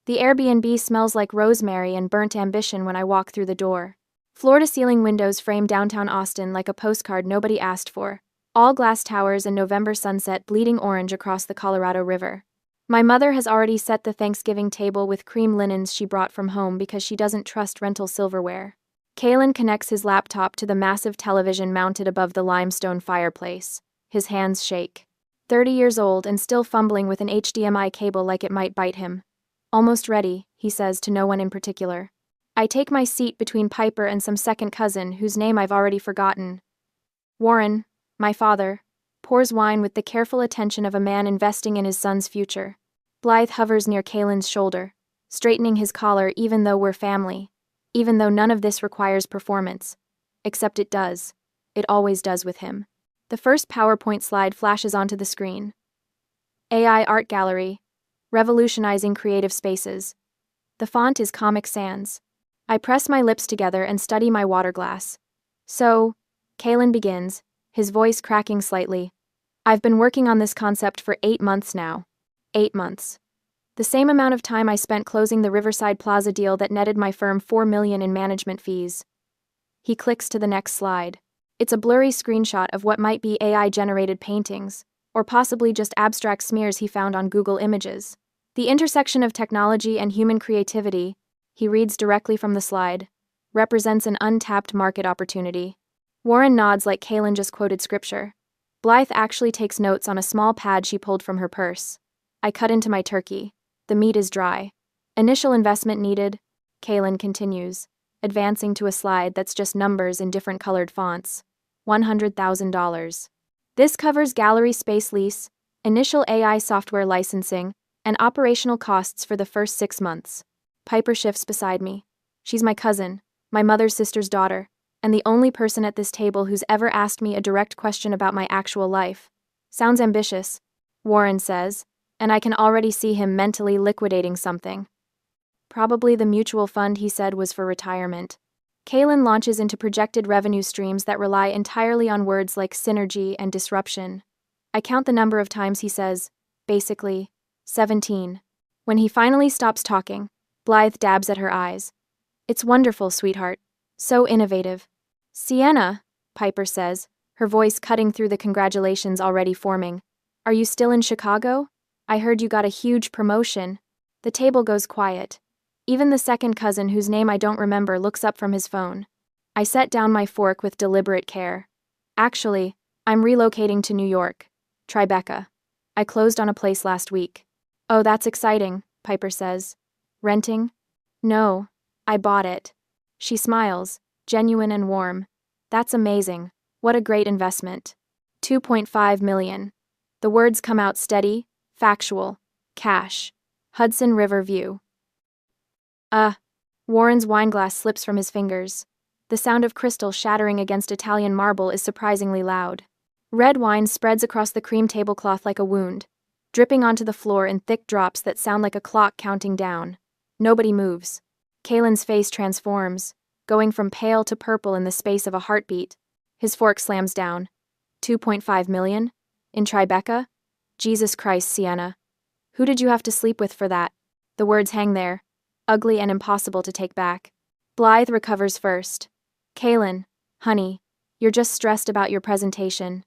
The Airbnb smells like rosemary and burnt ambition when I walk through the door. Floor-to-ceiling windows frame downtown Austin like a postcard nobody asked for. All glass towers and November sunset bleeding orange across the Colorado River. My mother has already set the Thanksgiving table with cream linens she brought from home because she doesn't trust rental silverware. Kalen connects his laptop to the massive television mounted above the limestone fireplace. His hands shake. 30 years old and still fumbling with an HDMI cable like it might bite him. Almost ready, he says to no one in particular. I take my seat between Piper and some second cousin whose name I've already forgotten. Warren, my father, pours wine with the careful attention of a man investing in his son's future. Blythe hovers near Kalen's shoulder, straightening his collar even though we're family, even though none of this requires performance. Except it does. It always does with him. The first PowerPoint slide flashes onto the screen. AI Art Gallery, revolutionizing creative spaces. The font is Comic Sans. I press my lips together and study my water glass. So, Kalen begins, his voice cracking slightly. I've been working on this concept for 8 months now. 8 months. The same amount of time I spent closing the Riverside Plaza deal that netted my firm $4 million in management fees. He clicks to the next slide. It's a blurry screenshot of what might be AI-generated paintings, or possibly just abstract smears he found on Google Images. The intersection of technology and human creativity, he reads directly from the slide, represents an untapped market opportunity. Warren nods like Kalen just quoted scripture. Blythe actually takes notes on a small pad she pulled from her purse. I cut into my turkey. The meat is dry. Initial investment needed, Kalen continues, advancing to a slide that's just numbers in different colored fonts. $100,000. This covers gallery space lease, initial AI software licensing, and operational costs for the first 6 months. Piper shifts beside me. She's my cousin, my mother's sister's daughter, and the only person at this table who's ever asked me a direct question about my actual life. Sounds ambitious, Warren says, and I can already see him mentally liquidating something. Probably the mutual fund he said was for retirement. Kalen launches into projected revenue streams that rely entirely on words like synergy and disruption. I count the number of times he says, basically, 17. When he finally stops talking, Blythe dabs at her eyes. It's wonderful, sweetheart. So innovative. Sienna, Piper says, her voice cutting through the congratulations already forming. Are you still in Chicago? I heard you got a huge promotion. The table goes quiet. Even the second cousin, whose name I don't remember, looks up from his phone. I set down my fork with deliberate care. Actually, I'm relocating to New York. Tribeca. I closed on a place last week. Oh, that's exciting, Piper says. Renting? No, I bought it. She smiles, genuine and warm. That's amazing. What a great investment. $2.5 million. The words come out steady, factual. Cash. Hudson River view. Warren's wineglass slips from his fingers. The sound of crystal shattering against Italian marble is surprisingly loud. Red wine spreads across the cream tablecloth like a wound, dripping onto the floor in thick drops that sound like a clock counting down. Nobody moves. Kalen's face transforms, going from pale to purple in the space of a heartbeat. His fork slams down. 2.5 million? In Tribeca? Jesus Christ, Sienna. Who did you have to sleep with for that? The words hang there, ugly and impossible to take back. Blythe recovers first. Kalen, honey, you're just stressed about your presentation.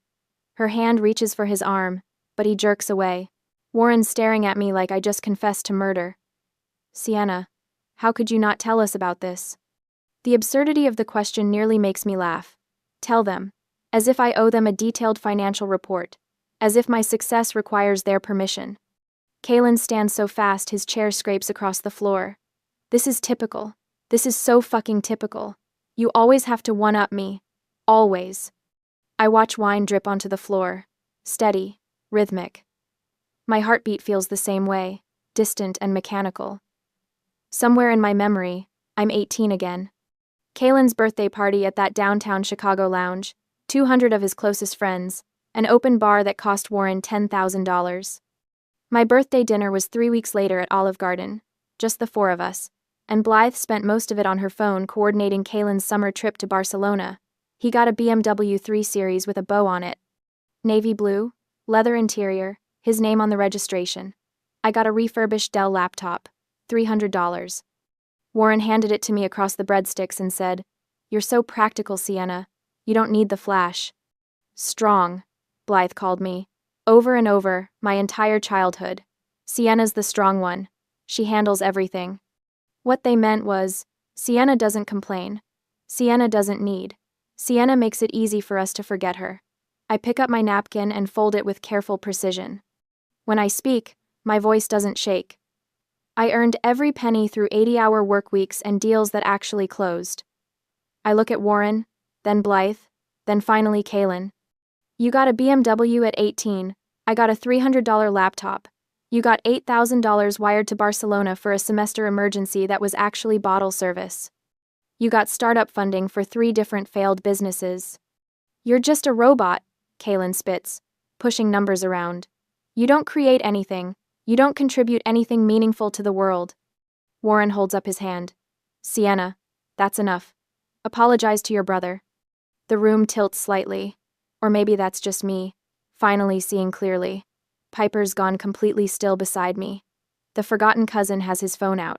Her hand reaches for his arm, but he jerks away. Warren's staring at me like I just confessed to murder. Sienna, how could you not tell us about this? The absurdity of the question nearly makes me laugh. Tell them, as if I owe them a detailed financial report, as if my success requires their permission. Kalen stands so fast his chair scrapes across the floor. This is typical. This is so fucking typical. You always have to one-up me. Always. I watch wine drip onto the floor. Steady. Rhythmic. My heartbeat feels the same way. Distant and mechanical. Somewhere in my memory, I'm 18 again. Kalen's birthday party at that downtown Chicago lounge, 200 of his closest friends, an open bar that cost Warren $10,000. My birthday dinner was 3 weeks later at Olive Garden, just the 4 of us, and Blythe spent most of it on her phone coordinating Kalen's summer trip to Barcelona. He got a BMW 3 Series with a bow on it. Navy blue, leather interior, his name on the registration. I got a refurbished Dell laptop. $300. Warren handed it to me across the breadsticks and said, "You're so practical, Sienna. You don't need the flash." Strong, Blythe called me. Over and over, my entire childhood. Sienna's the strong one. She handles everything. What they meant was, Sienna doesn't complain. Sienna doesn't need. Sienna makes it easy for us to forget her. I pick up my napkin and fold it with careful precision. When I speak, my voice doesn't shake. I earned every penny through 80-hour work weeks and deals that actually closed. I look at Warren, then Blythe, then finally Kaylin. You got a BMW at 18, I got a $300 laptop. You got $8,000 wired to Barcelona for a semester emergency that was actually bottle service. You got startup funding for 3 different failed businesses. You're just a robot, Kaylin spits, pushing numbers around. You don't create anything. You don't contribute anything meaningful to the world. Warren holds up his hand. Sienna, that's enough. Apologize to your brother. The room tilts slightly. Or maybe that's just me, finally seeing clearly. Piper's gone completely still beside me. The forgotten cousin has his phone out.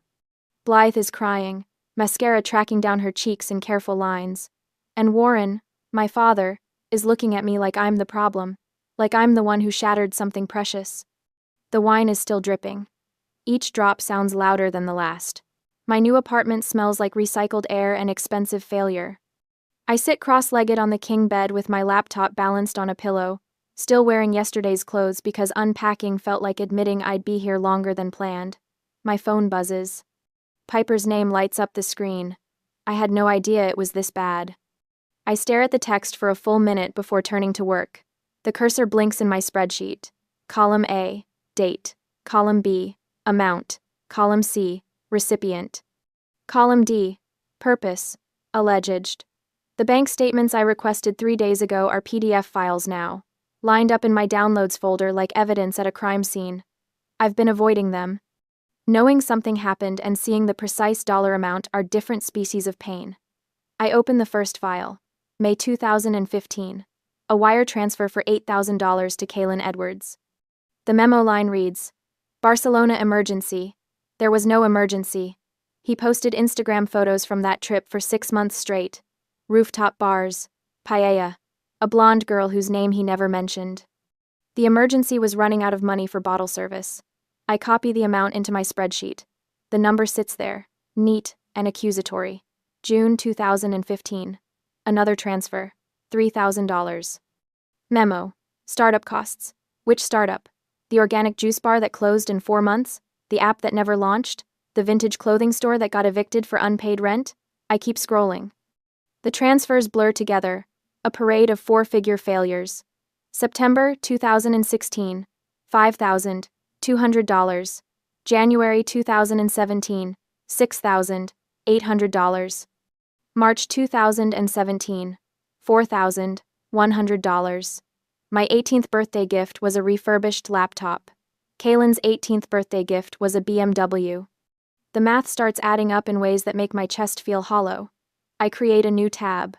Blythe is crying, mascara tracking down her cheeks in careful lines. And Warren, my father, is looking at me like I'm the problem, like I'm the one who shattered something precious. The wine is still dripping. Each drop sounds louder than the last. My new apartment smells like recycled air and expensive failure. I sit cross-legged on the king bed with my laptop balanced on a pillow, still wearing yesterday's clothes because unpacking felt like admitting I'd be here longer than planned. My phone buzzes. Piper's name lights up the screen. I had no idea it was this bad. I stare at the text for a full minute before turning to work. The cursor blinks in my spreadsheet. Column A, date. Column B, amount. Column C, recipient. Column D, purpose, alleged. The bank statements I requested 3 days ago are PDF files now, lined up in my downloads folder like evidence at a crime scene. I've been avoiding them. Knowing something happened and seeing the precise dollar amount are different species of pain. I open the first file. May 2015. A wire transfer for $8,000 to Kaylin Edwards. The memo line reads, Barcelona emergency. There was no emergency. He posted Instagram photos from that trip for 6 months straight. Rooftop bars. Paella. A blonde girl whose name he never mentioned. The emergency was running out of money for bottle service. I copy the amount into my spreadsheet. The number sits there, neat and accusatory. June 2015. Another transfer. $3,000. Memo. Startup costs. Which startup? The organic juice bar that closed in 4 months? The app that never launched? The vintage clothing store that got evicted for unpaid rent? I keep scrolling. The transfers blur together. A parade of 4-figure failures. September 2016. $5,200. January 2017. $6,800. March 2017. $4,100. My 18th birthday gift was a refurbished laptop. Kaylin's 18th birthday gift was a BMW. The math starts adding up in ways that make my chest feel hollow. I create a new tab.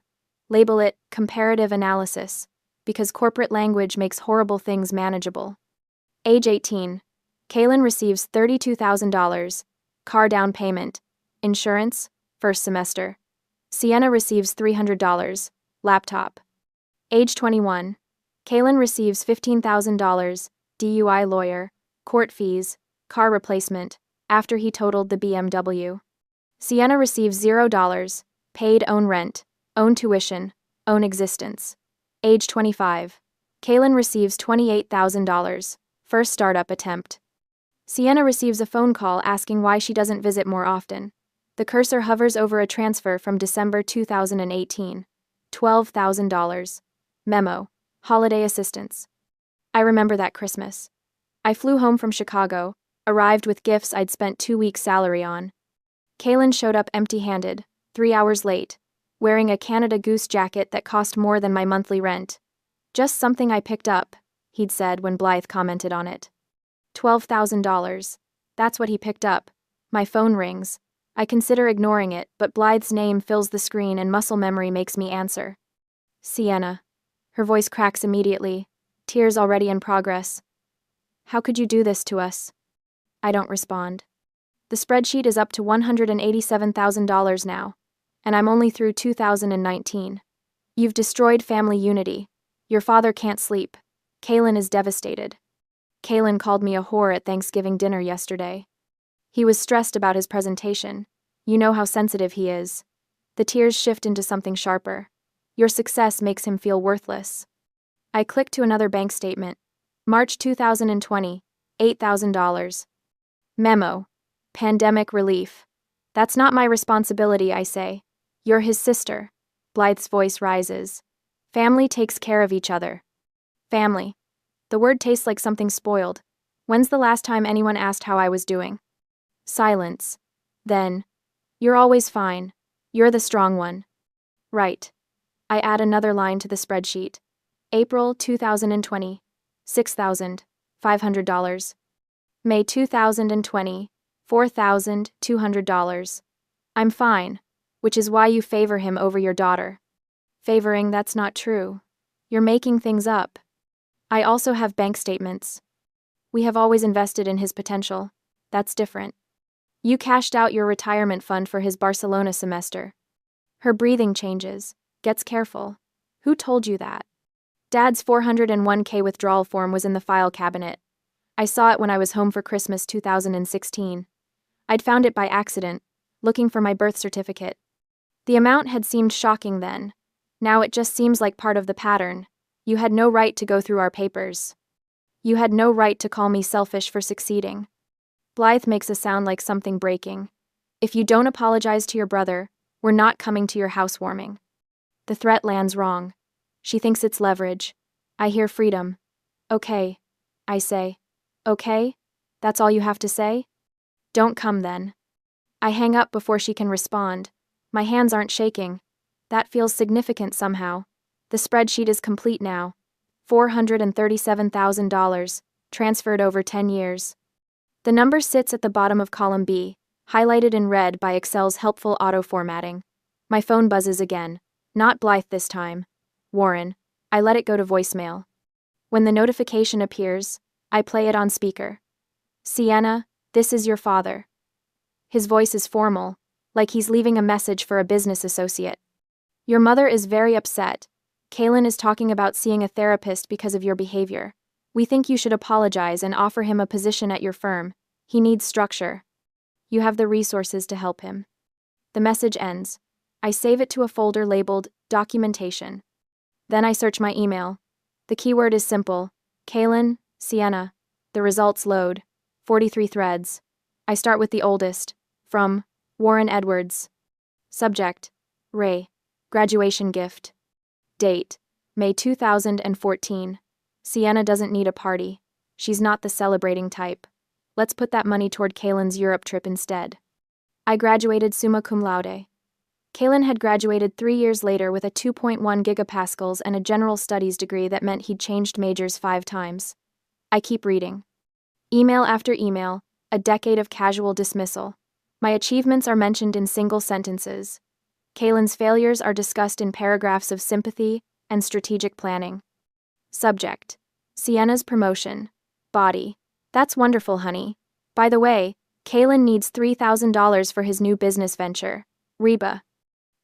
Label it Comparative Analysis, because corporate language makes horrible things manageable. Age 18. Kaylin receives $32,000. Car down payment. Insurance. First semester. Sienna receives $300. Laptop. Age 21. Kaylin receives $15,000. DUI lawyer. Court fees. Car replacement. After he totaled the BMW. Sienna receives $0. Paid own rent. Own tuition. Own existence. Age 25. Kaylin receives $28,000. First startup attempt. Sienna receives a phone call asking why she doesn't visit more often. The cursor hovers over a transfer from December 2018. $12,000. Memo. Holiday assistance. I remember that Christmas. I flew home from Chicago, arrived with gifts I'd spent 2 weeks' salary on. Kaylin showed up empty-handed, 3 hours late, wearing a Canada Goose jacket that cost more than my monthly rent. Just something I picked up, he'd said when Blythe commented on it. $12,000. That's what he picked up. My phone rings. I consider ignoring it, but Blythe's name fills the screen and muscle memory makes me answer. Sienna. Her voice cracks immediately, tears already in progress. How could you do this to us? I don't respond. The spreadsheet is up to $187,000 now, and I'm only through 2019. You've destroyed family unity. Your father can't sleep. Kalen is devastated. Kalen called me a whore at Thanksgiving dinner yesterday. He was stressed about his presentation. You know how sensitive he is. The tears shift into something sharper. Your success makes him feel worthless. I click to another bank statement. March 2020, $8,000. Memo. Pandemic relief. That's not my responsibility, I say. You're his sister. Blythe's voice rises. Family takes care of each other. Family. The word tastes like something spoiled. When's the last time anyone asked how I was doing? Silence. Then. You're always fine. You're the strong one. Right. I add another line to the spreadsheet. April 2020. $6,500. May 2020. $4,200. I'm fine, which is why you favor him over your daughter. Favoring, that's not true. You're making things up. I also have bank statements. We have always invested in his potential. That's different. You cashed out your retirement fund for his Barcelona semester. Her breathing changes, gets careful. Who told you that? Dad's 401k withdrawal form was in the file cabinet. I saw it when I was home for Christmas 2016. I'd found it by accident, looking for my birth certificate. The amount had seemed shocking then. Now it just seems like part of the pattern. You had no right to go through our papers. You had no right to call me selfish for succeeding. Blythe makes a sound like something breaking. If you don't apologize to your brother, we're not coming to your housewarming. The threat lands wrong. She thinks it's leverage. I hear freedom. Okay, I say. Okay? That's all you have to say? Don't come then. I hang up before she can respond. My hands aren't shaking. That feels significant somehow. The spreadsheet is complete now. $437,000, transferred over 10 years. The number sits at the bottom of column B, highlighted in red by Excel's helpful auto-formatting. My phone buzzes again. Not Blythe this time. Warren. I let it go to voicemail. When the notification appears, I play it on speaker. Sienna, this is your father. His voice is formal, like he's leaving a message for a business associate. Your mother is very upset. Kalen is talking about seeing a therapist because of your behavior. We think you should apologize and offer him a position at your firm. He needs structure. You have the resources to help him. The message ends. I save it to a folder labeled Documentation. Then I search my email. The keyword is simple. Kalen, Sienna. The results load. 43 threads. I start with the oldest. From Warren Edwards. Subject. Ray. Graduation gift. Date. May 2014. Sienna doesn't need a party. She's not the celebrating type. Let's put that money toward Kalen's Europe trip instead. I graduated summa cum laude. Kalen had graduated 3 years later with a 2.1 gigapascals and a general studies degree that meant he'd changed majors 5 times. I keep reading. Email after email, a decade of casual dismissal. My achievements are mentioned in single sentences. Kalen's failures are discussed in paragraphs of sympathy and strategic planning. Subject. Sienna's promotion. Body. That's wonderful, honey. By the way, Kalen needs $3,000 for his new business venture. Reba.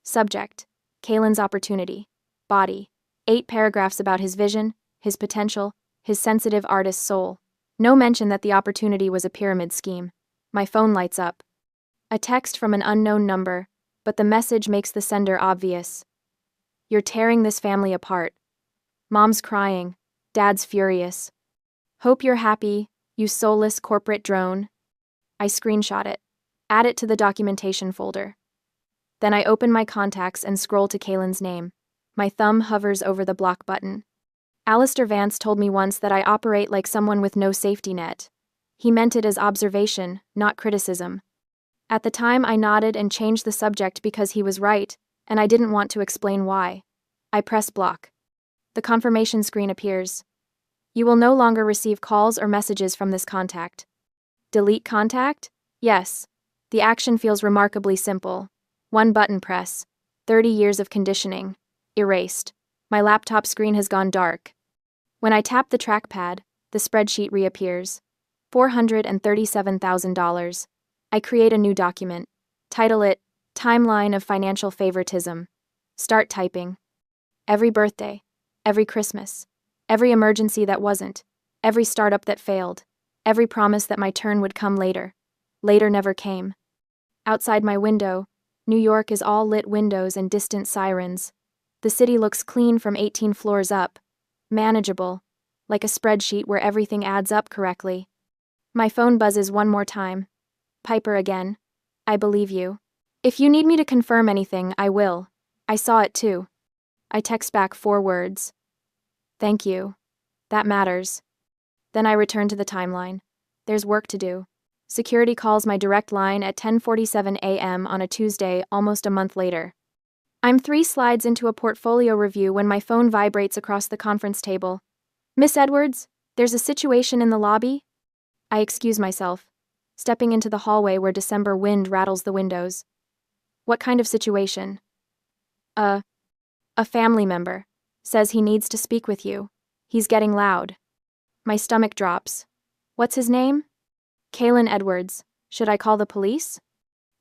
Subject. Kalen's opportunity. Body. 8 paragraphs about his vision, his potential, his sensitive artist soul. No mention that the opportunity was a pyramid scheme. My phone lights up. A text from an unknown number, but the message makes the sender obvious. You're tearing this family apart. Mom's crying. Dad's furious. Hope you're happy, you soulless corporate drone. I screenshot it. Add it to the documentation folder. Then I open my contacts and scroll to Kalen's name. My thumb hovers over the block button. Alistair Vance told me once that I operate like someone with no safety net. He meant it as observation, not criticism. At the time, I nodded and changed the subject because he was right, and I didn't want to explain why. I press block. The confirmation screen appears. You will no longer receive calls or messages from this contact. Delete contact? Yes. The action feels remarkably simple. 1 button press. 30 years of conditioning. Erased. My laptop screen has gone dark. When I tap the trackpad, the spreadsheet reappears. $437,000. I create a new document. Title it, Timeline of Financial Favoritism. Start typing. Every birthday. Every Christmas. Every emergency that wasn't. Every startup that failed. Every promise that my turn would come later. Later never came. Outside my window, New York is all lit windows and distant sirens. The city looks clean from 18 floors up. Manageable. Like a spreadsheet where everything adds up correctly. My phone buzzes one more time. Piper again. I believe you. If you need me to confirm anything, I will. I saw it too. I text back 4 words. Thank you. That matters. Then I return to the timeline. There's work to do. Security calls my direct line at 10:47 a.m. on a Tuesday, almost a month later. I'm 3 slides into a portfolio review when my phone vibrates across the conference table. Miss Edwards, there's a situation in the lobby? I excuse myself, stepping into the hallway where December wind rattles the windows. What kind of situation? A family member says he needs to speak with you. He's getting loud. My stomach drops. What's his name? Kalen Edwards. Should I call the police?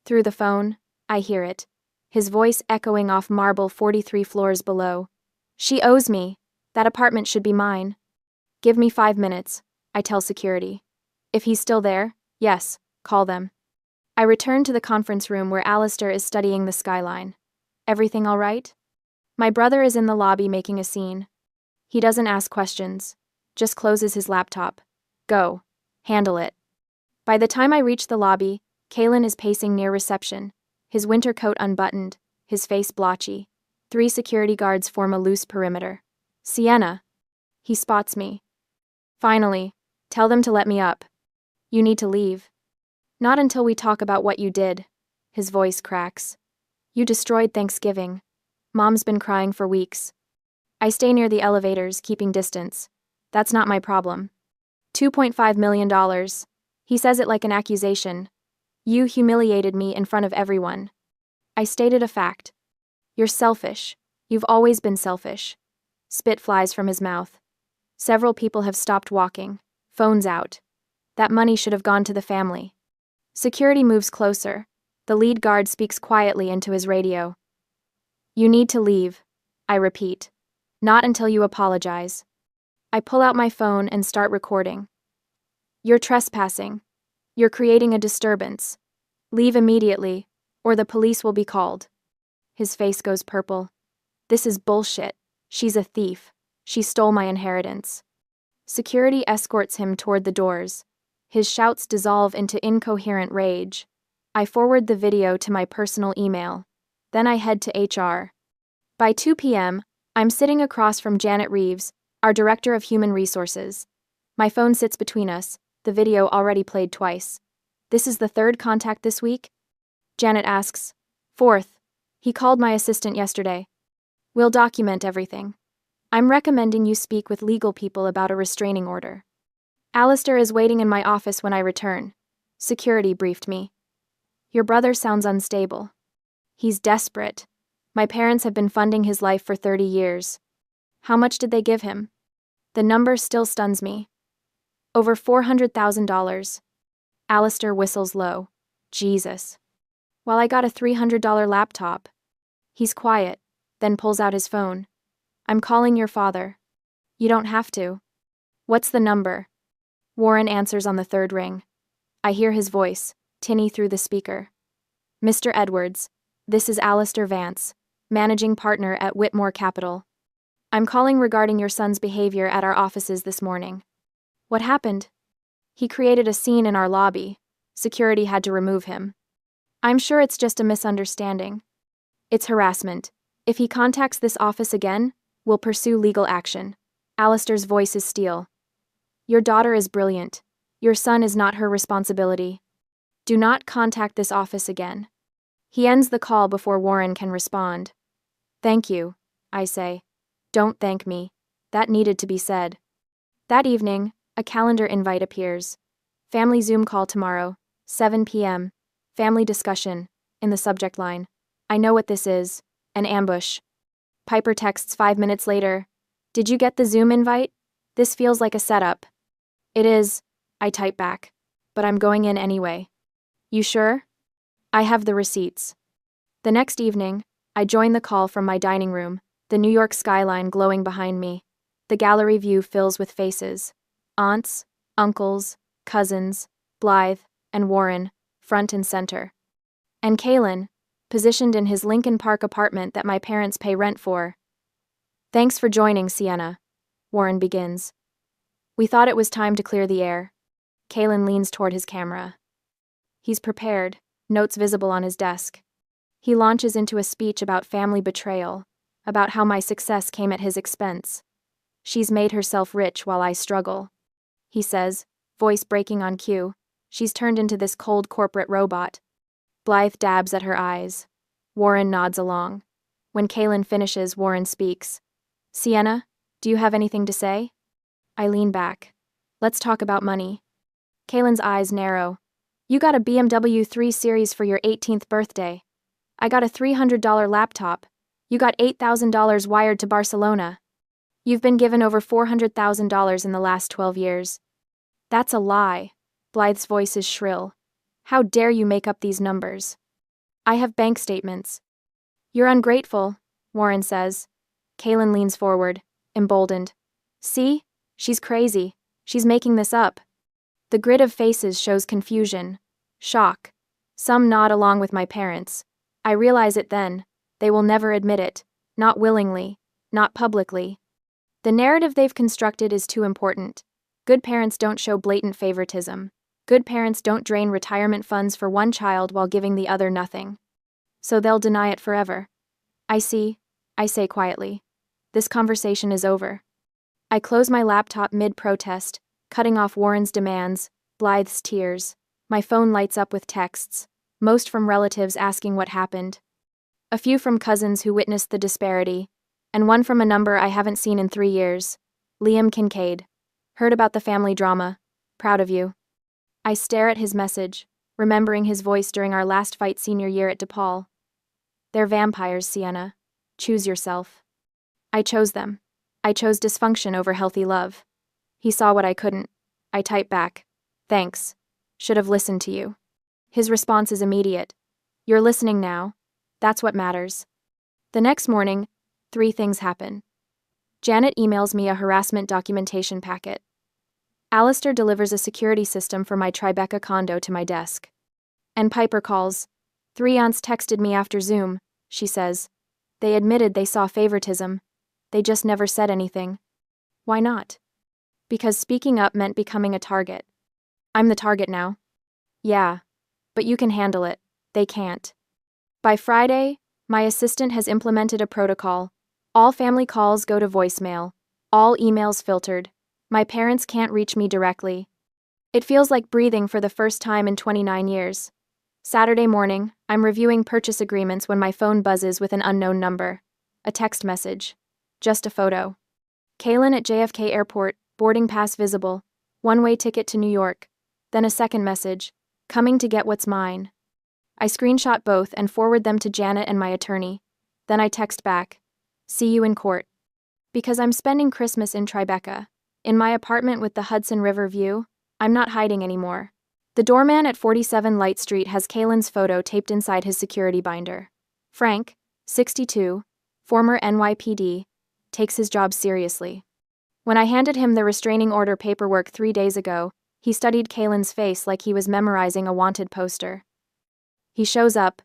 Through the phone, I hear it, his voice echoing off marble 43 floors below. She owes me. That apartment should be mine. Give me 5 minutes, I tell security. If he's still there, yes, call them. I return to the conference room where Alistair is studying the skyline. Everything all right? My brother is in the lobby making a scene. He doesn't ask questions, just closes his laptop. Go. Handle it. By the time I reach the lobby, Kalen is pacing near reception, his winter coat unbuttoned, his face blotchy. 3 security guards form a loose perimeter. Sienna. He spots me. Finally, tell them to let me up. You need to leave. Not until we talk about what you did. His voice cracks. You destroyed Thanksgiving. Mom's been crying for weeks. I stay near the elevators, keeping distance. That's not my problem. $2.5 million. He says it like an accusation. You humiliated me in front of everyone. I stated a fact. You're selfish. You've always been selfish. Spit flies from his mouth. Several people have stopped walking. Phones out. That money should have gone to the family. Security moves closer. The lead guard speaks quietly into his radio. You need to leave, I repeat. Not until you apologize. I pull out my phone and start recording. You're trespassing. You're creating a disturbance. Leave immediately, or the police will be called. His face goes purple. This is bullshit. She's a thief. She stole my inheritance. Security escorts him toward the doors. His shouts dissolve into incoherent rage. I forward the video to my personal email. Then I head to HR. By 2 p.m., I'm sitting across from Janet Reeves, our Director of Human Resources. My phone sits between us, the video already played twice. This is the 3rd contact this week? Janet asks. 4th. He called my assistant yesterday. We'll document everything. I'm recommending you speak with legal people about a restraining order. Alistair is waiting in my office when I return. Security briefed me. Your brother sounds unstable. He's desperate. My parents have been funding his life for 30 years. How much did they give him? The number still stuns me. Over $400,000. Alistair whistles low. Jesus. Well, I got a $300 laptop. He's quiet, then pulls out his phone. I'm calling your father. You don't have to. What's the number? Warren answers on the 3rd ring. I hear his voice, tinny through the speaker. Mr. Edwards, this is Alistair Vance, managing partner at Whitmore Capital. I'm calling regarding your son's behavior at our offices this morning. What happened? He created a scene in our lobby. Security had to remove him. I'm sure it's just a misunderstanding. It's harassment. If he contacts this office again, we'll pursue legal action. Alistair's voice is steel. Your daughter is brilliant. Your son is not her responsibility. Do not contact this office again. He ends the call before Warren can respond. Thank you, I say. Don't thank me. That needed to be said. That evening, a calendar invite appears. Family Zoom call tomorrow, 7 p.m. Family discussion, in the subject line. I know what this is, an ambush. Piper texts 5 minutes later. Did you get the Zoom invite? This feels like a setup. It is, I type back. But I'm going in anyway. You sure? I have the receipts. The next evening, I join the call from my dining room, the New York skyline glowing behind me. The gallery view fills with faces. Aunts, uncles, cousins, Blythe, and Warren, front and center. And Kalen, positioned in his Lincoln Park apartment that my parents pay rent for. Thanks for joining, Sienna, Warren begins. We thought it was time to clear the air. Kalen leans toward his camera. He's prepared, notes visible on his desk. He launches into a speech about family betrayal, about how my success came at his expense. She's made herself rich while I struggle. He says, voice breaking on cue. She's turned into this cold corporate robot. Blythe dabs at her eyes. Warren nods along. When Kalen finishes, Warren speaks. Sienna, do you have anything to say? I lean back. Let's talk about money. Kalen's eyes narrow. You got a BMW 3 Series for your 18th birthday. I got a $300 laptop. You got $8,000 wired to Barcelona. You've been given over $400,000 in the last 12 years. That's a lie. Blythe's voice is shrill. How dare you make up these numbers? I have bank statements. You're ungrateful, Warren says. Kalen leans forward, emboldened. See? She's crazy. She's making this up. The grid of faces shows confusion, shock. Some nod along with my parents. I realize it then. They will never admit it. Not willingly. Not publicly. The narrative they've constructed is too important. Good parents don't show blatant favoritism. Good parents don't drain retirement funds for one child while giving the other nothing. So they'll deny it forever. I see, I say quietly. This conversation is over. I close my laptop mid-protest, cutting off Warren's demands, Blythe's tears. My phone lights up with texts, most from relatives asking what happened. A few from cousins who witnessed the disparity, and one from a number I haven't seen in 3 years. Liam Kincaid. Heard about the family drama. Proud of you. I stare at his message, remembering his voice during our last fight senior year at DePaul. They're vampires, Sienna. Choose yourself. I chose them. I chose dysfunction over healthy love. He saw what I couldn't. I type back. Thanks. Should have listened to you. His response is immediate. You're listening now. That's what matters. The next morning, 3 things happen. Janet emails me a harassment documentation packet. Alistair delivers a security system for my Tribeca condo to my desk. And Piper calls. 3 aunts texted me after Zoom, she says. They admitted they saw favoritism. They just never said anything. Why not? Because speaking up meant becoming a target. I'm the target now. Yeah, but you can handle it. They can't. By Friday, my assistant has implemented a protocol. All family calls go to voicemail. All emails filtered. My parents can't reach me directly. It feels like breathing for the first time in 29 years. Saturday morning, I'm reviewing purchase agreements when my phone buzzes with an unknown number. A text message. Just a photo. Kalen at JFK Airport, boarding pass visible. One-way ticket to New York. Then a second message. Coming to get what's mine. I screenshot both and forward them to Janet and my attorney. Then I text back. See you in court. Because I'm spending Christmas in Tribeca. In my apartment with the Hudson River view, I'm not hiding anymore. The doorman at 47 Light Street has Kalen's photo taped inside his security binder. Frank, 62, former NYPD, takes his job seriously. When I handed him the restraining order paperwork 3 days ago, he studied Kalen's face like he was memorizing a wanted poster. He shows up,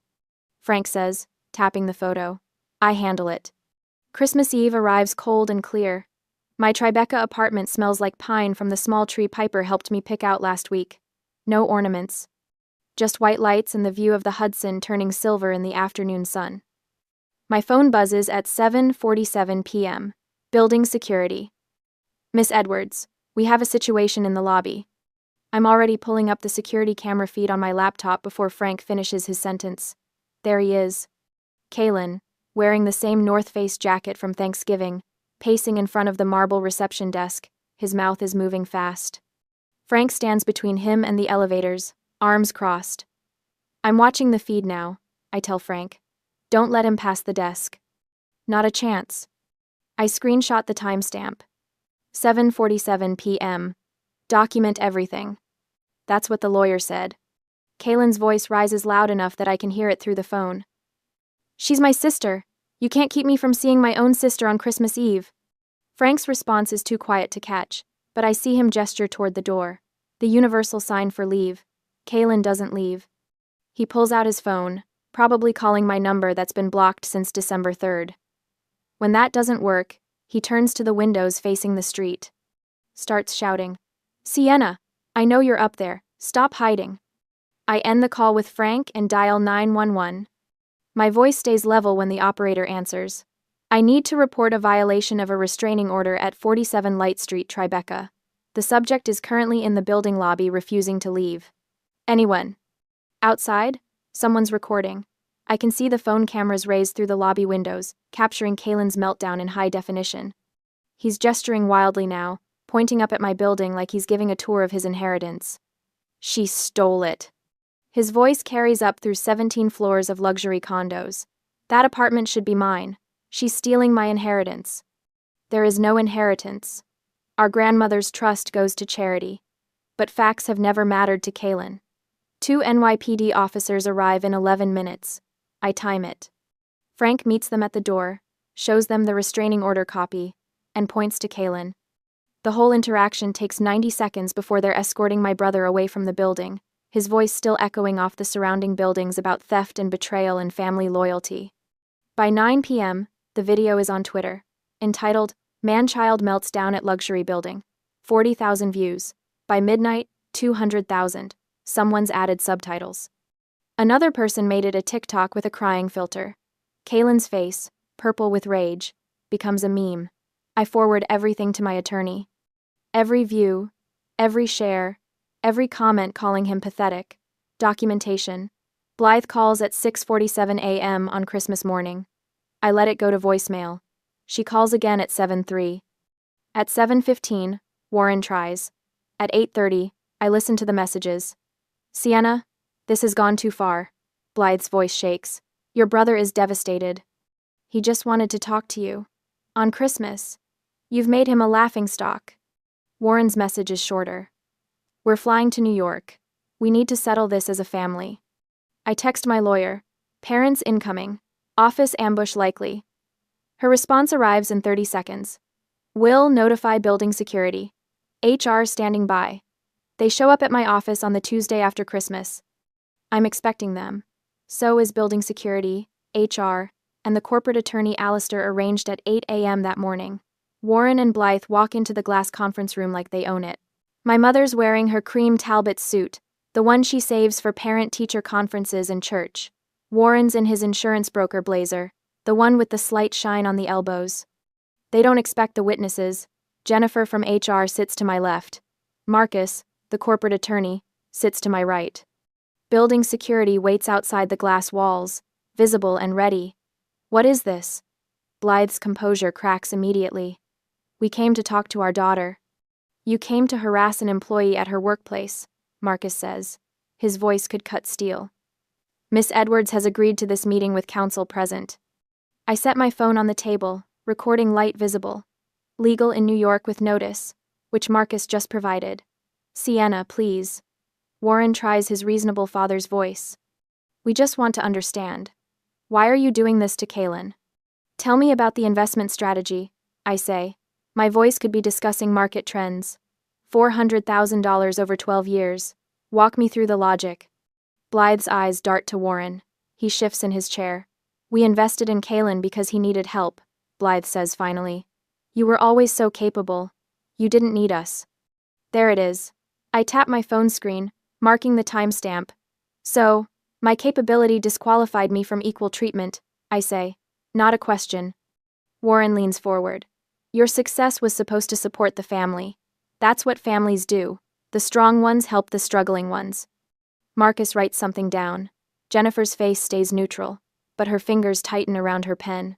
Frank says, tapping the photo. I handle it. Christmas Eve arrives cold and clear. My Tribeca apartment smells like pine from the small tree Piper helped me pick out last week. No ornaments. Just white lights and the view of the Hudson turning silver in the afternoon sun. My phone buzzes at 7:47 p.m. Building security. Miss Edwards, we have a situation in the lobby. I'm already pulling up the security camera feed on my laptop before Frank finishes his sentence. There he is. Kalen, wearing the same North Face jacket from Thanksgiving, pacing in front of the marble reception desk, his mouth is moving fast. Frank stands between him and the elevators, arms crossed. I'm watching the feed now, I tell Frank. Don't let him pass the desk. Not a chance. I screenshot the timestamp. 7:47 p.m. Document everything. That's what the lawyer said. Kaylin's voice rises loud enough that I can hear it through the phone. She's my sister. You can't keep me from seeing my own sister on Christmas Eve. Frank's response is too quiet to catch, but I see him gesture toward the door. The universal sign for leave. Kaylin doesn't leave. He pulls out his phone, probably calling my number that's been blocked since December 3rd. When that doesn't work, he turns to the windows facing the street. Starts shouting, "Sienna, I know you're up there, stop hiding." I end the call with Frank and dial 911. My voice stays level when the operator answers. "I need to report a violation of a restraining order at 47 Light Street, Tribeca. The subject is currently in the building lobby refusing to leave." "Anyone?" Outside, someone's recording. I can see the phone cameras raised through the lobby windows, capturing Kaylin's meltdown in high definition. He's gesturing wildly now, pointing up at my building like he's giving a tour of his inheritance. "She stole it." His voice carries up through 17 floors of luxury condos. "That apartment should be mine. She's stealing my inheritance." There is no inheritance. Our grandmother's trust goes to charity. But facts have never mattered to Kaylin. 2 NYPD officers arrive in 11 minutes. I time it. Frank meets them at the door, shows them the restraining order copy, and points to Kaylin. The whole interaction takes 90 seconds before they're escorting my brother away from the building, his voice still echoing off the surrounding buildings about theft and betrayal and family loyalty. By 9 p.m., the video is on Twitter, entitled, "Man-Child Melts Down at Luxury Building." 40,000 views. By midnight, 200,000. Someone's added subtitles. Another person made it a TikTok with a crying filter. Kaylin's face, purple with rage, becomes a meme. I forward everything to my attorney. Every view, every share, every comment calling him pathetic. Documentation. Blythe calls at 6:47 a.m. on Christmas morning. I let it go to voicemail. She calls again at 7:03. At 7:15, Warren tries. At 8:30, I listen to the messages. "Sienna, this has gone too far." Blythe's voice shakes. "Your brother is devastated. He just wanted to talk to you. On Christmas. You've made him a laughingstock." Warren's message is shorter. "We're flying to New York. We need to settle this as a family." I text my lawyer. "Parents incoming. Office ambush likely." Her response arrives in 30 seconds. "Will notify building security. HR standing by." They show up at my office on the Tuesday after Christmas. I'm expecting them. So is building security, HR, and the corporate attorney Alistair arranged at 8 a.m. that morning. Warren and Blythe walk into the glass conference room like they own it. My mother's wearing her cream Talbot suit, the one she saves for parent-teacher conferences and church. Warren's in his insurance broker blazer, the one with the slight shine on the elbows. They don't expect the witnesses. Jennifer from HR sits to my left. Marcus, the corporate attorney, sits to my right. Building security waits outside the glass walls, visible and ready. "What is this?" Blythe's composure cracks immediately. "We came to talk to our daughter." "You came to harass an employee at her workplace," Marcus says. His voice could cut steel. "Miss Edwards has agreed to this meeting with counsel present." I set my phone on the table, recording light visible. "Legal in New York with notice," which Marcus just provided. "Sienna, please." Warren tries his reasonable father's voice. "We just want to understand. Why are you doing this to Kaylin?" "Tell me about the investment strategy," I say. My voice could be discussing market trends. $400,000 over 12 years. Walk me through the logic. Blythe's eyes dart to Warren. He shifts in his chair. "We invested in Kaylin because he needed help," Blythe says finally. "You were always so capable. You didn't need us." There it is. I tap my phone screen, marking the timestamp. "So, my capability disqualified me from equal treatment," I say. Not a question. Warren leans forward. "Your success was supposed to support the family. That's what families do. The strong ones help the struggling ones." Marcus writes something down. Jennifer's face stays neutral, but her fingers tighten around her pen.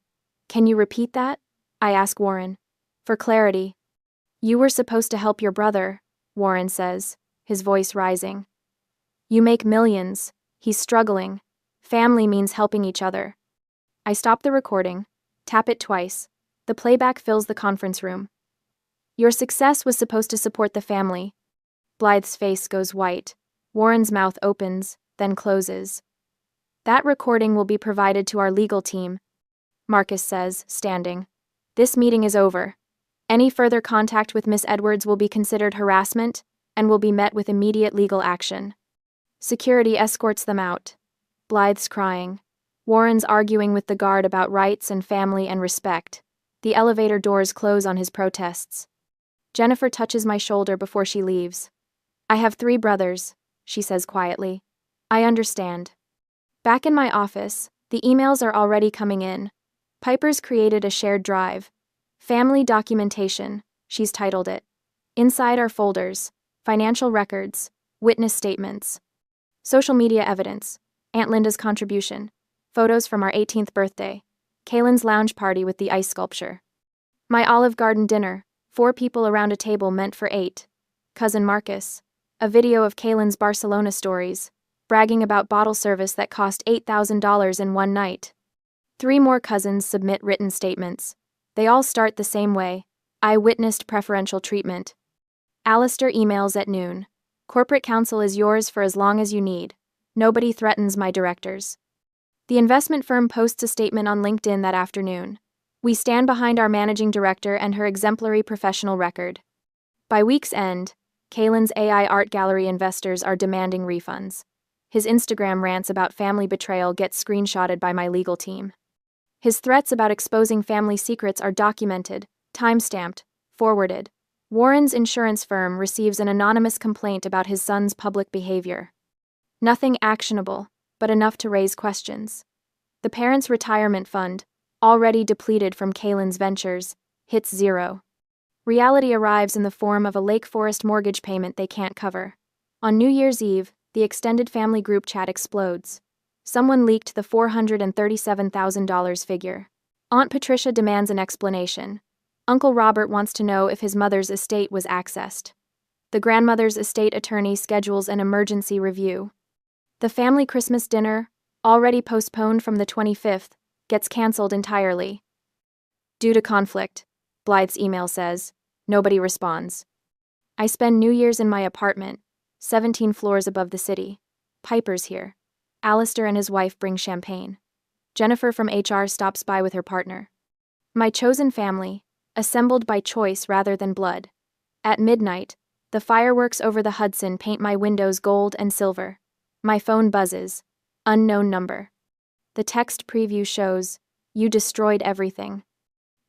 "Can you repeat that?" I ask Warren. "For clarity." "You were supposed to help your brother," Warren says, his voice rising. "You make millions. He's struggling. Family means helping each other." I stop the recording, tap it twice. The playback fills the conference room. "Your success was supposed to support the family." Blythe's face goes white. Warren's mouth opens, then closes. That recording will be provided to our legal team, Marcus says, standing. This meeting is over. Any further contact with Miss Edwards will be considered harassment and will be met with immediate legal action. Security escorts them out. Blythe's crying. Warren's arguing with the guard about rights and family and respect. The elevator doors close on his protests. Jennifer touches my shoulder before she leaves. I have 3 brothers, she says quietly. I understand. Back in my office, the emails are already coming in. Piper's created a shared drive. Family documentation, she's titled it. Inside are folders, financial records, witness statements, social media evidence, Aunt Linda's contribution, photos from our 18th birthday, Kaylin's lounge party with the ice sculpture, my Olive Garden dinner, 4 people around a table meant for 8, cousin Marcus, a video of Kaylin's Barcelona stories, bragging about bottle service that cost $8,000 in one night. 3 more cousins submit written statements. They all start the same way. I witnessed preferential treatment. Alistair emails at noon. Corporate counsel is yours for as long as you need. Nobody threatens my directors. The investment firm posts a statement on LinkedIn that afternoon. We stand behind our managing director and her exemplary professional record. By week's end, Kaylin's AI art gallery investors are demanding refunds. His Instagram rants about family betrayal get screenshotted by my legal team. His threats about exposing family secrets are documented, time-stamped, forwarded. Warren's insurance firm receives an anonymous complaint about his son's public behavior. Nothing actionable, but enough to raise questions. The parents' retirement fund, already depleted from Kaylin's ventures, hits 0. Reality arrives in the form of a Lake Forest mortgage payment they can't cover. On New Year's Eve, the extended family group chat explodes. Someone leaked the $437,000 figure. Aunt Patricia demands an explanation. Uncle Robert wants to know if his mother's estate was accessed. The grandmother's estate attorney schedules an emergency review. The family Christmas dinner, already postponed from the 25th, gets cancelled entirely. Due to conflict, Blythe's email says. Nobody responds. I spend New Year's in my apartment, 17 floors above the city. Piper's here. Alistair and his wife bring champagne. Jennifer from HR stops by with her partner. My chosen family, assembled by choice rather than blood. At midnight, the fireworks over the Hudson paint my windows gold and silver. My phone buzzes. Unknown number. The text preview shows, "You destroyed everything."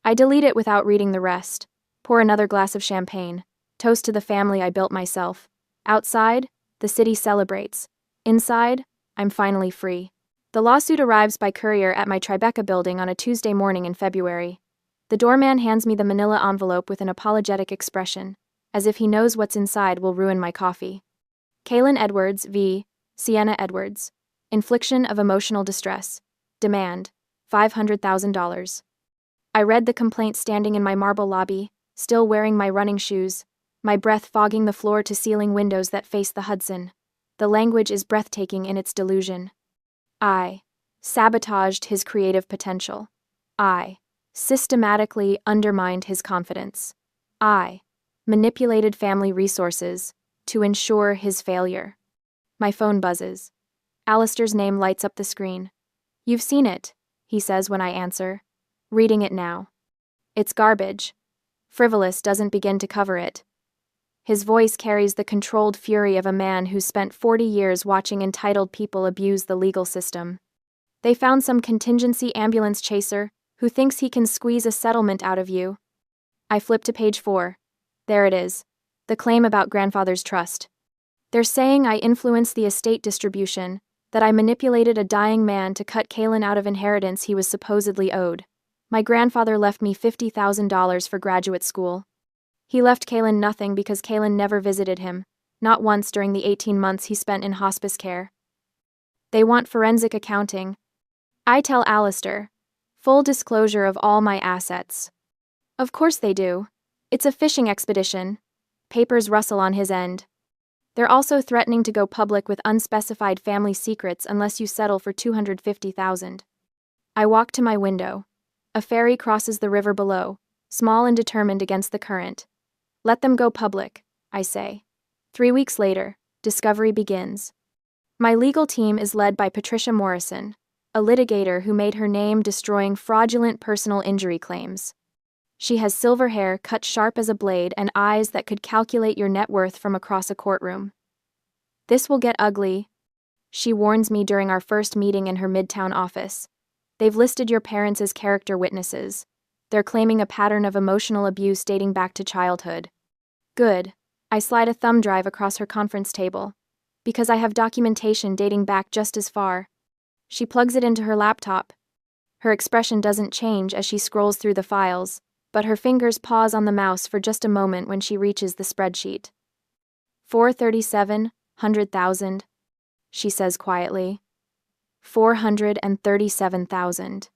I delete it without reading the rest. Pour another glass of champagne. Toast to the family I built myself. Outside, the city celebrates. Inside, I'm finally free. The lawsuit arrives by courier at my Tribeca building on a Tuesday morning in February. The doorman hands me the manila envelope with an apologetic expression, as if he knows what's inside will ruin my coffee. Kaylin Edwards v. Sienna Edwards. Infliction of emotional distress. Demand, $500,000. I read the complaint standing in my marble lobby, still wearing my running shoes, my breath fogging the floor-to-ceiling windows that face the Hudson. The language is breathtaking in its delusion. I sabotaged his creative potential. I systematically undermined his confidence. I manipulated family resources to ensure his failure. My phone buzzes. Alistair's name lights up the screen. You've seen it, he says when I answer. Reading it now. It's garbage. Frivolous doesn't begin to cover it. His voice carries the controlled fury of a man who spent 40 years watching entitled people abuse the legal system. They found some contingency ambulance chaser who thinks he can squeeze a settlement out of you. I flip to page 4. There it is. The claim about grandfather's trust. They're saying I influenced the estate distribution, that I manipulated a dying man to cut Kaylin out of inheritance he was supposedly owed. My grandfather left me $50,000 for graduate school. He left Kaylin nothing because Kaylin never visited him, not once during the 18 months he spent in hospice care. They want forensic accounting. I tell Alistair. Full disclosure of all my assets. Of course they do. It's a fishing expedition. Papers rustle on his end. They're also threatening to go public with unspecified family secrets unless you settle for $250,000. I walk to my window. A ferry crosses the river below, small and determined against the current. Let them go public, I say. 3 weeks later, discovery begins. My legal team is led by Patricia Morrison, a litigator who made her name destroying fraudulent personal injury claims. She has silver hair cut sharp as a blade and eyes that could calculate your net worth from across a courtroom. This will get ugly, she warns me during our first meeting in her Midtown office. They've listed your parents as character witnesses. They're claiming a pattern of emotional abuse dating back to childhood. Good. I slide a thumb drive across her conference table. Because I have documentation dating back just as far. She plugs it into her laptop. Her expression doesn't change as she scrolls through the files, but her fingers pause on the mouse for just a moment when she reaches the spreadsheet. 437,000, she says quietly. 437,000.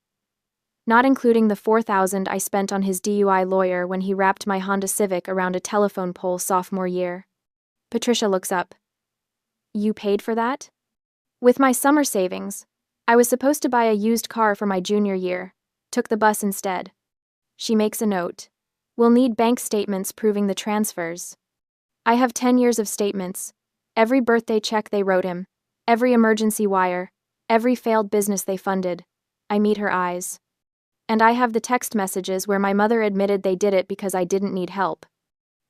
Not including the 4,000 I spent on his DUI lawyer when he wrapped my Honda Civic around a telephone pole sophomore year. Patricia looks up. You paid for that? With my summer savings. I was supposed to buy a used car for my junior year. Took the bus instead. She makes a note. We'll need bank statements proving the transfers. I have 10 years of statements. Every birthday check they wrote him. Every emergency wire. Every failed business they funded. I meet her eyes. And I have the text messages where my mother admitted they did it because I didn't need help.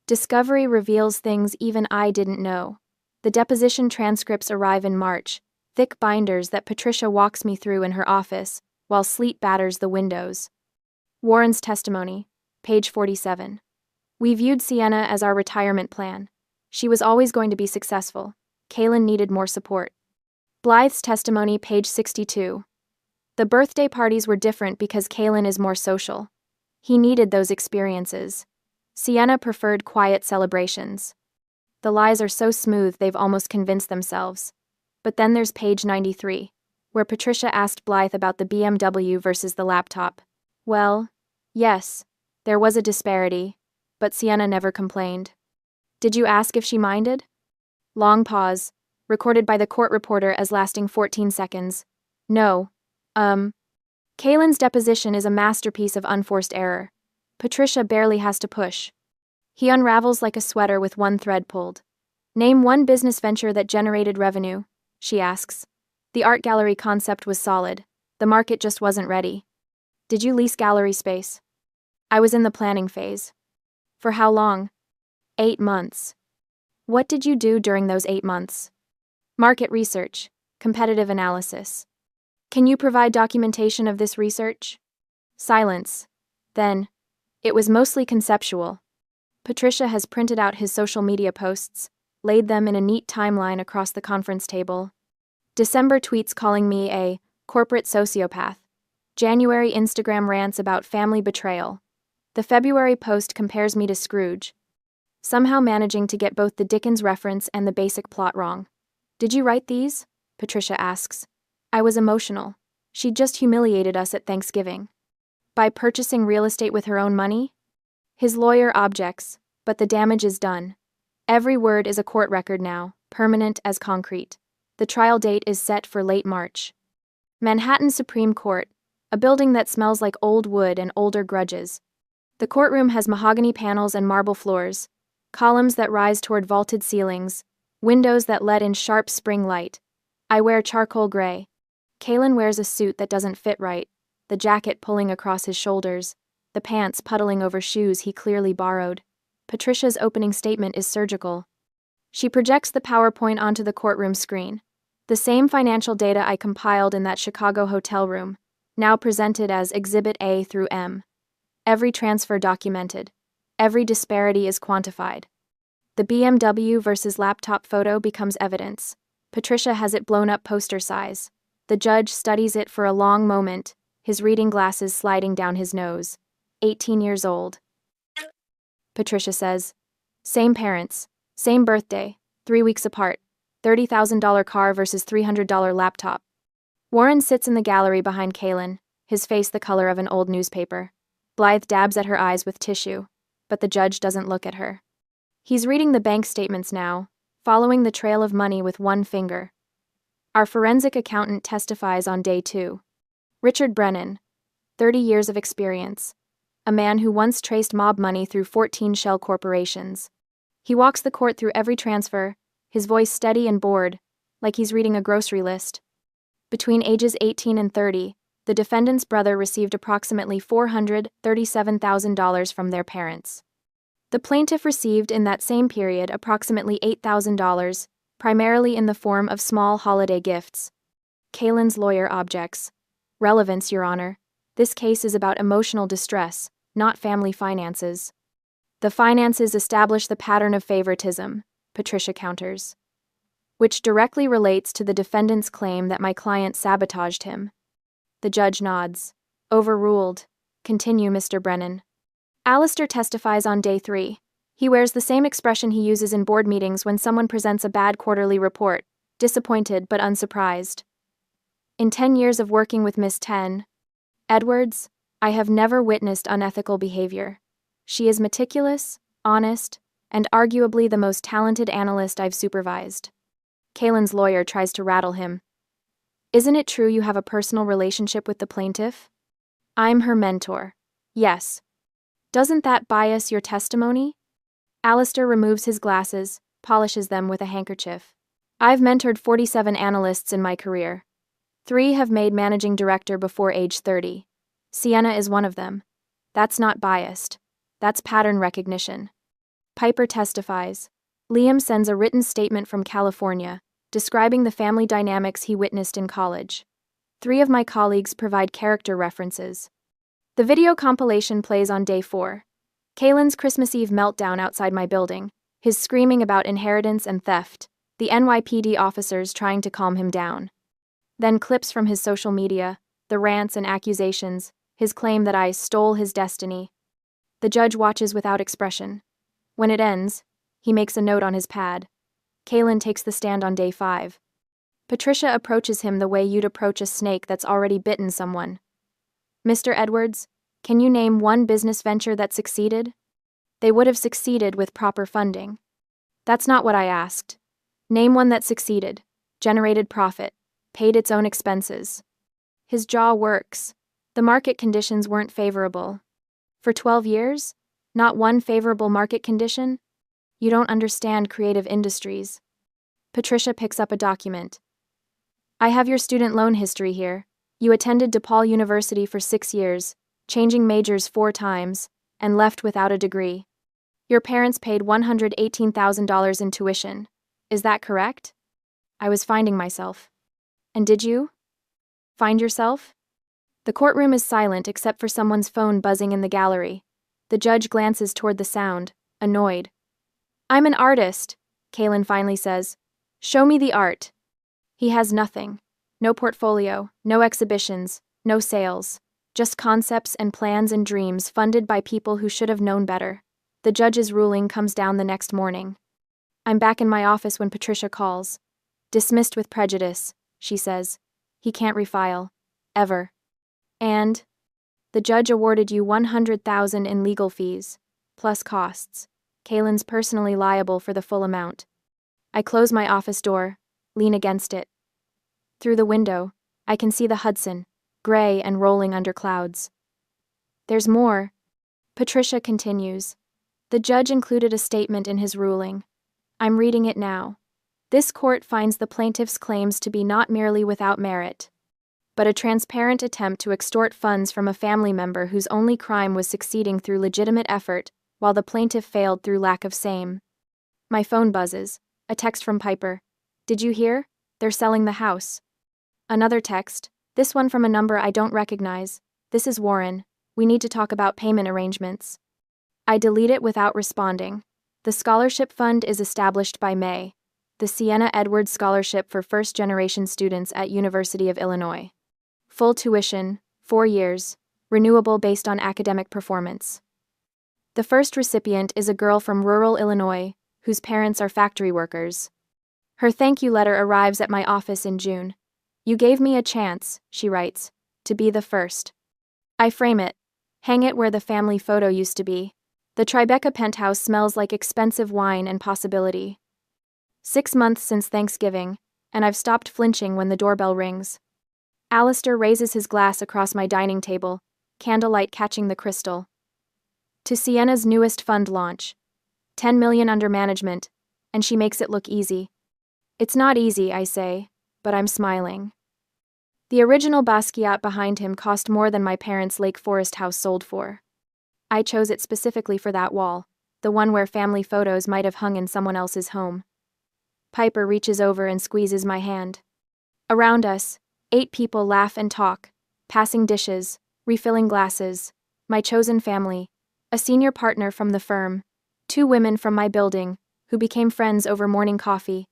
Discovery reveals things even I didn't know. The deposition transcripts arrive in March, thick binders that Patricia walks me through in her office, while sleet batters the windows. Warren's testimony, page 47. We viewed Sienna as our retirement plan. She was always going to be successful. Kaylin needed more support. Blythe's testimony, page 62. The birthday parties were different because Kaylin is more social. He needed those experiences. Sienna preferred quiet celebrations. The lies are so smooth they've almost convinced themselves. But then there's page 93, where Patricia asked Blythe about the BMW versus the laptop. Well, yes, there was a disparity, but Sienna never complained. Did you ask if she minded? Long pause, recorded by the court reporter as lasting 14 seconds. No. Kaylin's deposition is a masterpiece of unforced error. Patricia barely has to push. He unravels like a sweater with one thread pulled. Name one business venture that generated revenue, she asks. The art gallery concept was solid. The market just wasn't ready. Did you lease gallery space? I was in the planning phase. For how long? 8 months. What did you do during those 8 months? Market research, competitive analysis. Can you provide documentation of this research? Silence. Then, it was mostly conceptual. Patricia has printed out his social media posts, laid them in a neat timeline across the conference table. December tweets calling me a corporate sociopath. January Instagram rants about family betrayal. The February post compares me to Scrooge. Somehow managing to get both the Dickens reference and the basic plot wrong. Did you write these? Patricia asks. I was emotional. She'd just humiliated us at Thanksgiving. By purchasing real estate with her own money? His lawyer objects, but the damage is done. Every word is a court record now, permanent as concrete. The trial date is set for late March. Manhattan Supreme Court, a building that smells like old wood and older grudges. The courtroom has mahogany panels and marble floors, columns that rise toward vaulted ceilings, windows that let in sharp spring light. I wear charcoal gray. Kaylin wears a suit that doesn't fit right, the jacket pulling across his shoulders, the pants puddling over shoes he clearly borrowed. Patricia's opening statement is surgical. She projects the PowerPoint onto the courtroom screen. The same financial data I compiled in that Chicago hotel room, now presented as Exhibit A through M. Every transfer documented. Every disparity is quantified. The BMW versus laptop photo becomes evidence. Patricia has it blown up poster size. The judge studies it for a long moment, his reading glasses sliding down his nose. 18 years old. Patricia says, same parents, same birthday, 3 weeks apart, $30,000 car versus $300 laptop. Warren sits in the gallery behind Kaylin, his face the color of an old newspaper. Blythe dabs at her eyes with tissue, but the judge doesn't look at her. He's reading the bank statements now, following the trail of money with one finger. Our forensic accountant testifies on day 2. Richard Brennan, 30 years of experience. A man who once traced mob money through 14 shell corporations. He walks the court through every transfer, his voice steady and bored. like he's reading a grocery list. Between ages 18 and 30, the defendant's brother received approximately $437,000 from their parents. The plaintiff received in that same period approximately $8,000, primarily in the form of small holiday gifts. Kalen's lawyer objects. Relevance, Your Honor. This case is about emotional distress, not family finances. The finances establish the pattern of favoritism, Patricia counters, which directly relates to the defendant's claim that my client sabotaged him. The judge nods. Overruled. Continue, Mr. Brennan. Alistair testifies on day 3. He wears the same expression he uses in board meetings when someone presents a bad quarterly report, disappointed but unsurprised. In 10 years of working with Miss Edwards, I have never witnessed unethical behavior. She is meticulous, honest, and arguably the most talented analyst I've supervised. Kalen's lawyer tries to rattle him. Isn't it true you have a personal relationship with the plaintiff? I'm her mentor. Yes. Doesn't that bias your testimony? Alistair removes his glasses, polishes them with a handkerchief. I've mentored 47 analysts in my career. 3 have made managing director before age 30. Sienna is one of them. That's not biased. That's pattern recognition. Piper testifies. Liam sends a written statement from California, describing the family dynamics he witnessed in college. 3 of my colleagues provide character references. The video compilation plays on day 4. Kalen's Christmas Eve meltdown outside my building, his screaming about inheritance and theft, the NYPD officers trying to calm him down. Then clips from his social media, the rants and accusations, his claim that I stole his destiny. The judge watches without expression. When it ends, he makes a note on his pad. Kalen takes the stand on day 5. Patricia approaches him the way you'd approach a snake that's already bitten someone. Mr. Edwards, can you name one business venture that succeeded? They would have succeeded with proper funding. That's not what I asked. Name one that succeeded, generated profit, paid its own expenses. His jaw works. The market conditions weren't favorable. For 12 years? Not one favorable market condition? You don't understand creative industries. Patricia picks up a document. I have your student loan history here. You attended DePaul University for 6 years, changing majors 4 times, and left without a degree. Your parents paid $118,000 in tuition. Is that correct? I was finding myself. And did you? Find yourself? The courtroom is silent except for someone's phone buzzing in the gallery. The judge glances toward the sound, annoyed. I'm an artist, Kalen finally says. Show me the art. He has nothing. No portfolio, no exhibitions, no sales. Just concepts and plans and dreams funded by people who should have known better. The judge's ruling comes down the next morning. I'm back in my office when Patricia calls. Dismissed with prejudice, she says. He can't refile. Ever. And the judge awarded you $100,000 in legal fees, plus costs. Kalen's personally liable for the full amount. I close my office door, lean against it. Through the window, I can see the Hudson, gray and rolling under clouds. There's more. Patricia continues. The judge included a statement in his ruling. I'm reading it now. This court finds the plaintiff's claims to be not merely without merit, but a transparent attempt to extort funds from a family member whose only crime was succeeding through legitimate effort, while the plaintiff failed through lack of same. My phone buzzes. A text from Piper. Did you hear? They're selling the house. Another text. This one from a number I don't recognize. This is Warren. We need to talk about payment arrangements. I delete it without responding. The scholarship fund is established by May. The Sienna Edwards Scholarship for first-generation students at University of Illinois. Full tuition, 4 years, renewable based on academic performance. The first recipient is a girl from rural Illinois, whose parents are factory workers. Her thank you letter arrives at my office in June. You gave me a chance, she writes, to be the first. I frame it, hang it where the family photo used to be. The Tribeca penthouse smells like expensive wine and possibility. 6 months since Thanksgiving, and I've stopped flinching when the doorbell rings. Alistair raises his glass across my dining table, candlelight catching the crystal. To Sienna's newest fund launch. $10 million under management, and she makes it look easy. It's not easy, I say, but I'm smiling. The original Basquiat behind him cost more than my parents' Lake Forest house sold for. I chose it specifically for that wall, the one where family photos might have hung in someone else's home. Piper reaches over and squeezes my hand. Around us, 8 people laugh and talk, passing dishes, refilling glasses, my chosen family, a senior partner from the firm, 2 women from my building, who became friends over morning coffee,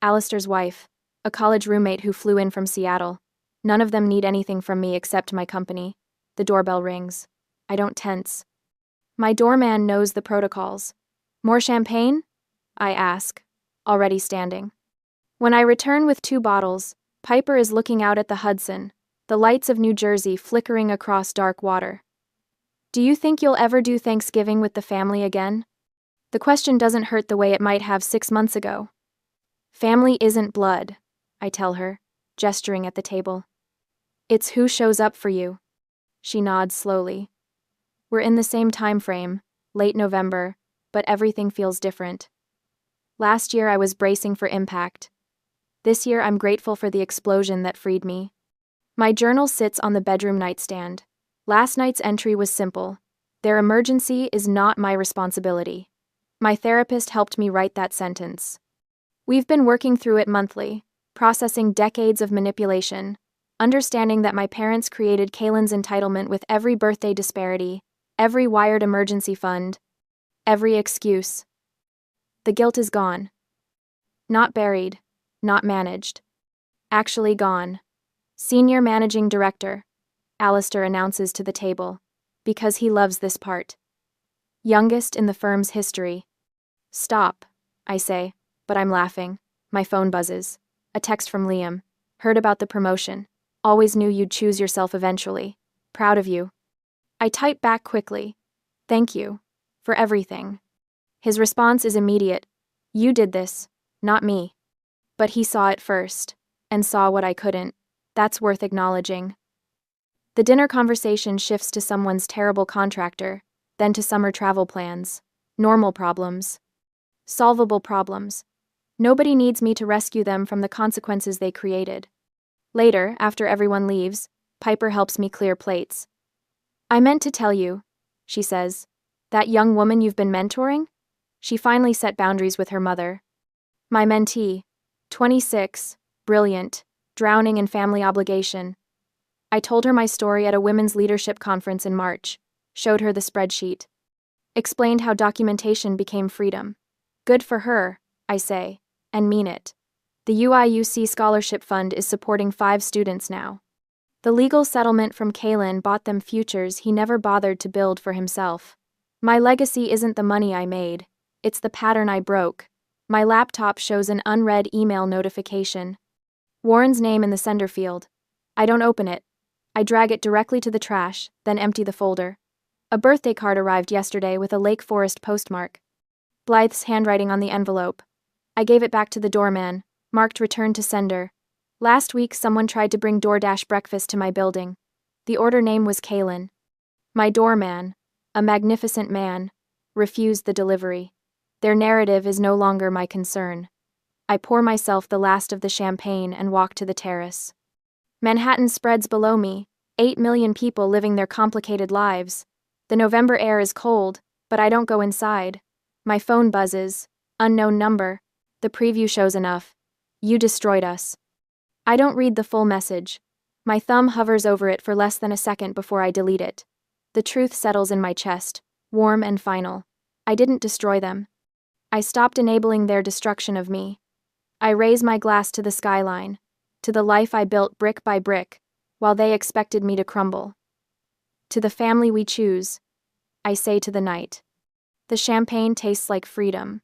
Alistair's wife, a college roommate who flew in from Seattle. None of them need anything from me except my company. The doorbell rings. I don't tense. My doorman knows the protocols. More champagne? I ask, already standing. When I return with 2 bottles, Piper is looking out at the Hudson, the lights of New Jersey flickering across dark water. Do you think you'll ever do Thanksgiving with the family again? The question doesn't hurt the way it might have 6 months ago. Family isn't blood, I tell her, gesturing at the table. It's who shows up for you. She nods slowly. We're in the same time frame, late November, but everything feels different. Last year I was bracing for impact. This year I'm grateful for the explosion that freed me. My journal sits on the bedroom nightstand. Last night's entry was simple. Their emergency is not my responsibility. My therapist helped me write that sentence. We've been working through it monthly, processing decades of manipulation, understanding that my parents created Kaylin's entitlement with every birthday disparity, every wired emergency fund, every excuse. The guilt is gone. Not buried, not managed. Actually gone. Senior Managing Director, Alistair announces to the table, because he loves this part. Youngest in the firm's history. Stop, I say, but I'm laughing. My phone buzzes. A text from Liam. Heard about the promotion. Always knew you'd choose yourself eventually. Proud of you. I type back quickly. Thank you. For everything. His response is immediate. You did this, not me. But he saw it first, and saw what I couldn't. That's worth acknowledging. The dinner conversation shifts to someone's terrible contractor, then to summer travel plans. Normal problems. Solvable problems. Nobody needs me to rescue them from the consequences they created. Later, after everyone leaves, Piper helps me clear plates. I meant to tell you, she says, that young woman you've been mentoring? She finally set boundaries with her mother. My mentee, 26, brilliant, drowning in family obligation. I told her my story at a women's leadership conference in March, showed her the spreadsheet. Explained how documentation became freedom. Good for her, I say, and mean it. The UIUC Scholarship Fund is supporting 5 students now. The legal settlement from Kaylin bought them futures he never bothered to build for himself. My legacy isn't the money I made, it's the pattern I broke. My laptop shows an unread email notification. Warren's name in the sender field. I don't open it. I drag it directly to the trash, then empty the folder. A birthday card arrived yesterday with a Lake Forest postmark. Blythe's handwriting on the envelope. I gave it back to the doorman, marked return to sender. Last week someone tried to bring DoorDash breakfast to my building. The order name was Kaylin. My doorman, a magnificent man, refused the delivery. Their narrative is no longer my concern. I pour myself the last of the champagne and walk to the terrace. Manhattan spreads below me, 8 million people living their complicated lives. The November air is cold, but I don't go inside. My phone buzzes. Unknown number. The preview shows enough. You destroyed us. I don't read the full message. My thumb hovers over it for less than a second before I delete it. The truth settles in my chest, warm and final. I didn't destroy them. I stopped enabling their destruction of me. I raise my glass to the skyline, to the life I built brick by brick, while they expected me to crumble. To the family we choose, I say to the night. The champagne tastes like freedom.